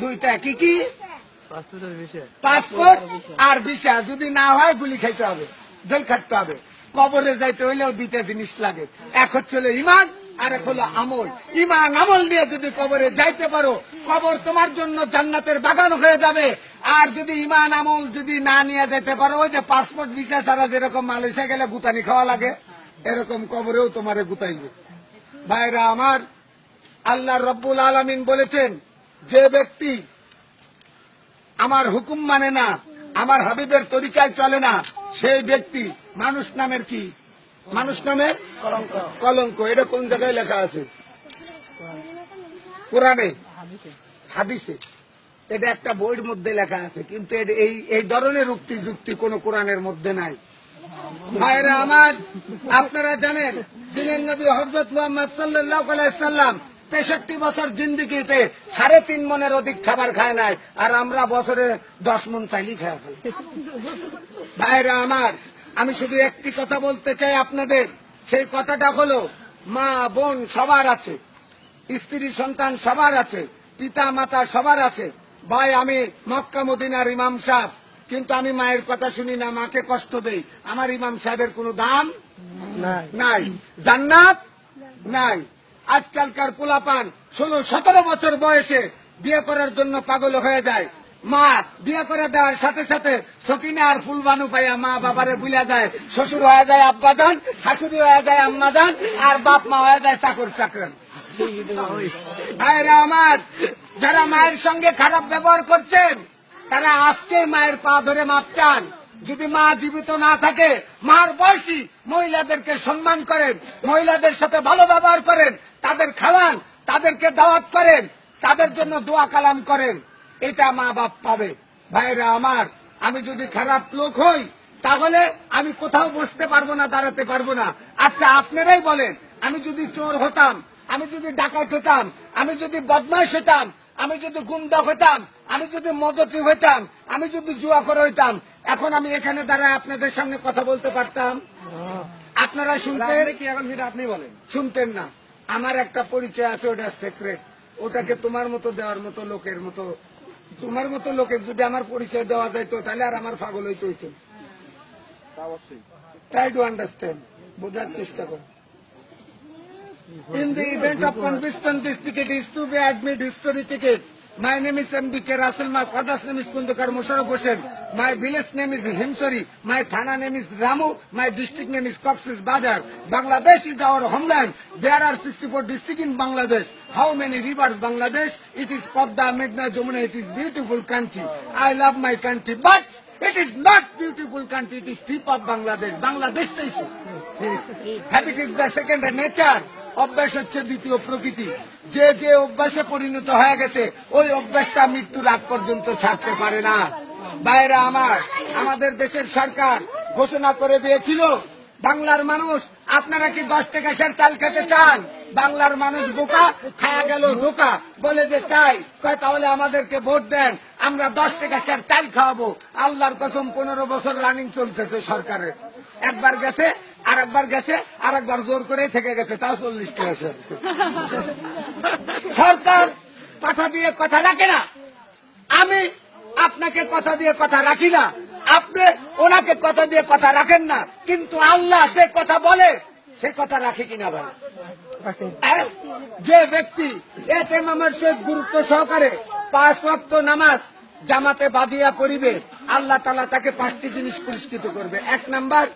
দুইটা কি কি? পাসপোর্ট আর ভিসা। যদি না হয় গুলি খাইতে হবে, জেল খাটতে হবে। কবরে যাইতে হইলেও দুইটা জিনিস লাগে, এক হচ্ছে ইমান আর এক হলো আমল। ইমান আমল নিয়ে যদি কবরে যাইতে পারো, কবর তোমার জন্য জান্নাতের বাগান হয়ে যাবে। আর যদি ইমান আমল যদি না নিয়ে যেতে পারো, ওই যে পাসপোর্ট ভিসা ছাড়া যেরকম মালয়েশিয়া গেলে গুতানি খাওয়া লাগে, এরকম কবরেও তোমারে গুতাইবে। ভাইরা আমার, আল্লাহ রব্বুল আলামিন বলেছেন, যে ব্যক্তি আমার হুকুম মানে না, আমার হাবিবের তরিকায় চলে না, সেই ব্যক্তি মানুষ নামের কি? মানুষ নামের কলঙ্ক। এটা কোন জায়গায় লেখা আছে? কোরআনে, হাদিসে। এটা একটা বইয়ের মধ্যে লেখা আছে, কিন্তু এই ধরনের উক্তি যুক্তি কোন কোরআনের মধ্যে নাই। ভাইরা আমার, আপনারা জানেন দিনের নবী হযরত মুহাম্মদ সাল্লাল্লাহু আলাইহি সাল্লাম 63 বছর জিন্দেগিতে 3.5 মনের অধিক খাবার খায় নাই, আর আমরা বছরে 10 মন চাইলেই খায় ফেলি। ভাইরা আমার, আমি শুধু একটি কথা বলতে চাই আপনাদের। সেই কথাটা হলো, মা বোন সবার আছে, স্ত্রী সন্তান সবার আছে, পিতা মাতা সবার আছে। ভাই, আমি মক্কা মদিনার ইমাম সাহেব, কিন্তু আমি মায়ের কথা শুনি না, মাকে কষ্ট দেই। আমার ইমাম সাহেবের কোনো দাম নাই, জান্নাত নাই। আজকালকার পোলাপান 16-17 বছর বয়সে বিয়ে করার জন্য পাগল হয়ে যায়। মা বিয়ে করে দেওয়ার সাথে সাথে সকিনা আর ফুলবানু পাইয়া মা বাবারে বুঝা যায়, শ্বশুর হয়ে যায় আব্বাজান, শাশুড়ি হয়ে যায় আম্মাজান, আর বাপ মা হয়ে যায় চাকর চাকরান। ভাইরা আমার, যারা মায়ের সঙ্গে খারাপ ব্যবহার করছেন, তারা আজকে মায়ের পা ধরে মাপ চান। যদি মা জীবিত না থাকে, মার বয়সী মহিলাদেরকে সম্মান করেন, মহিলাদের সাথে ভালো ব্যবহার করেন, তাদের খাওয়ান, তাদেরকে দাওয়াত করেন, তাদের জন্য দোয়া কালাম করেন, এটা মা বাপ পাবে। ভাইরা আমার, আমি যদি খারাপ লোক হই, তাহলে আমি কোথাও বসতে পারবো না, দাঁড়াতে পারবো না। আচ্ছা, আপনারাই বলেন, আমি যদি চোর হতাম, আমি যদি ডাকাত হতাম, আমি যদি বদমাইশ হতাম, আমি যদি গুন্ডা হইতাম, আমি যদি মদতি হইতাম, আমি যদি জুয়াখোর হইতাম, এখন আমি এখানে দাঁড়ায় আপনাদের সামনে কথা বলতে পারতাম? আপনারা শুনতেন কি? এখন সেটা আপনি বলেন। শুনতেন না। আমার একটা পরিচয় আছে, ওটা সিক্রেট। ওটাকে তোমার মতো দেওয়ার মতো লোকের মতো, তোমার মতো লোকের যদি আমার পরিচয় দেওয়া যাইতো, তাহলে আর আমার পাগল হইতে হইতো। ট্রাই টু আন্ডারস্ট্যান্ড, বোঝার চেষ্টা করো। In the event of conviction, this ticket is to be admitted history ticket. My name is M.B.K. Russell. My father's name is Kundukar Musharraf Hossain. My village name is Himsori. My thana name is Ramu. My district name is Cox's Bazar. Bangladesh is our homeland. There are 64 districts in Bangladesh. How many rivers Bangladesh? It is Padma, Meghna, Jamuna. It is beautiful country. I love my country, but it is not beautiful country. It is tip of Bangladesh. Bangladesh is habit is the second nature. অভ্যাস হচ্ছে দ্বিতীয় প্রকৃতি। যে যে অভ্যাসে পরিণত হয়ে গেছে, ওই অভ্যাসটা মৃত্যুর আগ পর্যন্ত ছাড়তে পারে না। ভাইরা আমার, আমাদের দেশের সরকার ঘোষণা করে দিয়েছিল, বাংলার মানুষ, আপনারা কি 10 টাকা সের চাল খেতে চান? বাংলার মানুষ বোকা, খায়া গেল ধোকা, বলে যে চাই, কয় তাহলে আমাদেরকে ভোট দেন, আমরা 10 টাকা সের চাল খাওয়াবো। আল্লাহর কসম, 15 বছর রানিং চলতেছে সরকারের। একবার গেছে, আর একবার গেছে, আর একবার জোর করে থেকে গেছে, তাও 40 টাকা সের। সরকার কথা দিয়ে কথা রাখে না। আমি আপনাকে কথা দিয়ে কথা রাখি না, আপনি ওনাকে কথা দিয়ে কথা রাখেন না, কিন্তু আল্লাহ যে কথা বলে সে কথা রাখে কিনা ভাই? যে ব্যক্তি এতেমামের সহিত গুরুত্ব সহকারে 5 ওয়াক্ত নামাজ জামাতে বাঁধিয়া পড়িবে, আল্লাহ তাআলা তাকে 5টি জিনিস পুরস্কৃত করবে। 1 নাম্বার,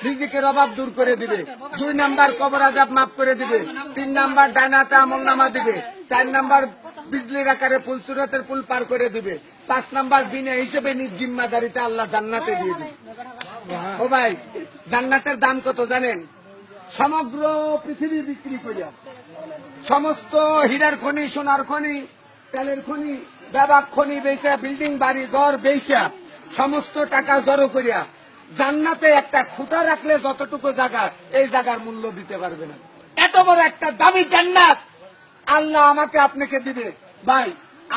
রিজিকের অভাব দূর করে দিবে। 2 নাম্বার, কবর আযাব মাফ করে দিবে। 3 নাম্বার, ডাইনাতে আমলনামা দিবে। 4 নাম্বার, বিজলির আকারে ফুলসুরতের পুল পার করে দিবে। 5 নাম্বার, বিনা হিসেবে নিজ জিম্মাদারিতে আল্লাহ জান্নাতে দিয়ে দিবে। ও ভাই, জান্নাতের দাম কত জানেন? সমগ্র পৃথিবী বিক্রি করিয়া, সমস্ত হীরার খনি, সোনার খনি, তেলের খনি, ব্যাপক খনি বেচা, বিল্ডিং বাড়ি ঘর বেচা, সমস্ত টাকা জড়ো করিয়া জান্নাতে একটা খুঁটা রাখলে যতটুকু জায়গা, এই জায়গার মূল্য দিতে পারবে না। এত বড় একটা দামি জান্নাত আল্লাহ আমাকে আপনাকে দিবে। ভাই,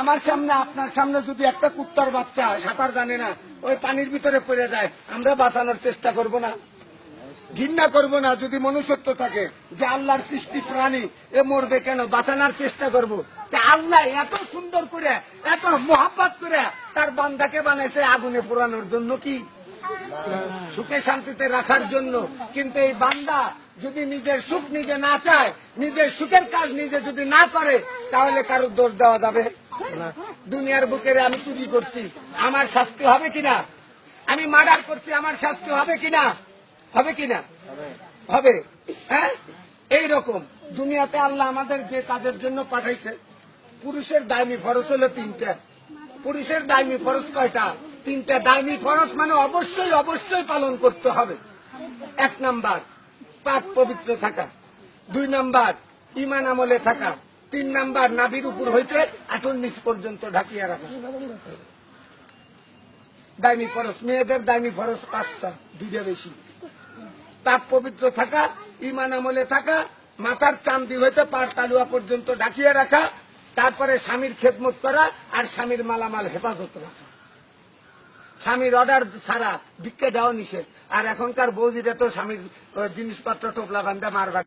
আমার সামনে, আপনার সামনে যদি একটা কুত্তার বাচ্চা সাঁতার জানে না, ওই পানির ভিতরে পড়ে যায়, আমরা বাঁচানোর চেষ্টা করব না? ঘৃণা করব না? যদি মনুষ্যত্ব থাকে যে আল্লাহর সৃষ্টি প্রাণী, এ মরবে কেন, বাঁচানোর চেষ্টা করব। তা আল্লাহ এত সুন্দর করে, এত মোহাব্বত করে তার বান্দাকে বানাইছে আগুনে পোড়ানোর জন্য, কি সুখে শান্তিতে রাখার জন্য। কিন্তু এই বান্দা যদি নিজের সুখ নিজে না চায়, নিজের সুখের কাজ নিজে যদি না করে, তাহলে কারোর দোষ দেওয়া যাবে না। দুনিয়ার বুকের আমি চুরি করছি, আমার শাস্তি হবে কিনা? আমি মার্ডার করছি, আমার শাস্তি হবে কিনা? হবে কিনা? হবে। হ্যাঁ, এইরকম দুনিয়াতে আল্লাহ আমাদের যে কাজের জন্য পাঠাইছে, পুরুষের দায়মি ফরজ হলো 3টা। পুরুষের দায়মি ফরজ কয়টা? 3টা। দায়মি ফরজ মানে অবশ্যই অবশ্যই পালন করতে হবে। 1 নাম্বার পাক পবিত্র থাকা, 2 নাম্বার ঈমান আমলে থাকা, 3 নাম্বার নাভির উপর হইতে আঁটুর নিচ পর্যন্ত ঢাকিয়া রাখা। দায়মি ফরজ, মেয়েদের দায়মি ফরজ 5টা, 2টা বেশি। পাক পবিত্র থাকা, ঈমান আমলে থাকা, মাথার চান্দি হইতে পার তালুয়া পর্যন্ত ঢাকিয়ে রাখা, তারপরে স্বামীর খেদমত করা, আর স্বামীর মালামাল হেফাজত রাখা। স্বামীর অর্ডার ছাড়া ভিক্ষা দেওয়া নিষেধ। আর এখনকার বৌদিরা তো স্বামীর জিনিসপত্র টোপলা বান্ধা মারবা।